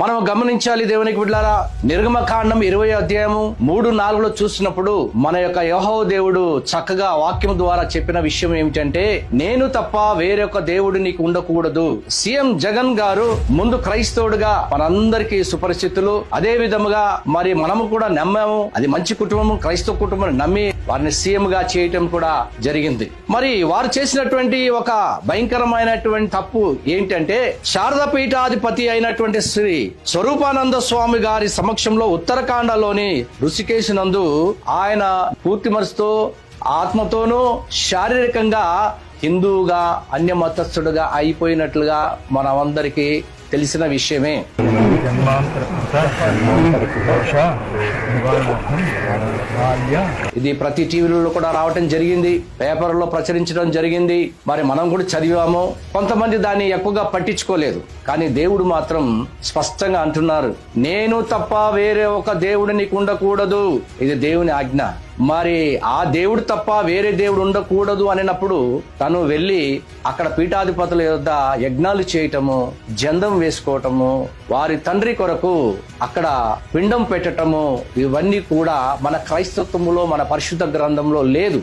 మనం గమనించాలి దేవునికి బిడ్డలారా. నిర్గమకాండం 20వ అధ్యాయము 3-4 చూసినప్పుడు మన యొక్క యెహోవా దేవుడు చక్కగా వాక్యం ద్వారా చెప్పిన విషయం ఏమిటంటే, నేను తప్ప వేరొక దేవుడు నీకు ఉండకూడదు. సీఎం జగన్ గారు ముందు క్రైస్తవుడుగా మనందరికీ సుపరిచితులు. అదే విధముగా మరి మనము కూడా నమ్మాము. అది మంచి కుటుంబం, క్రైస్తవ కుటుంబం నమ్మి వారిని సీఎం గా చేయటం కూడా జరిగింది. మరి వారు చేసినటువంటి ఒక భయంకరమైనటువంటి తప్పు ఏంటంటే, శారదా పీఠాధిపతి అయినటువంటి శ్రీ స్వరూపానంద స్వామి గారి సమక్షంలో ఉత్తరాఖండలోని ఋషికేశ్ నందు ఆయన పూర్తి మనసుతో, ఆత్మతోనూ, శారీరకంగా హిందువుగా, అన్య మతస్థుడుగా అయిపోయినట్లుగా మనమందరికీ తెలిసిన విషయమే. ఇది ప్రతి టీవీలలో కూడా రావటం జరిగింది, పేపర్లో ప్రచురించడం జరిగింది. మరి మనం కూడా చదివాము. కొంతమంది దాన్ని ఎక్కువగా పట్టించుకోలేదు. కానీ దేవుడు మాత్రం స్పష్టంగా అంటున్నారు, నేను తప్ప వేరే ఒక దేవుడు నీకు ఉండకూడదు. ఇది దేవుని ఆజ్ఞ. మరి ఆ దేవుడు తప్ప వేరే దేవుడు ఉండకూడదు అనినప్పుడు తను వెళ్లి అక్కడ పీఠాధిపతుల యొద్ద యజ్ఞాలు చేయటము, జందం వేసుకోవటము, వారి తండ్రి కొరకు అక్కడ పిండం పెట్టటము, ఇవన్నీ కూడా మన క్రైస్తత్వంలో, మన పరిశుద్ధ గ్రంథంలో లేదు.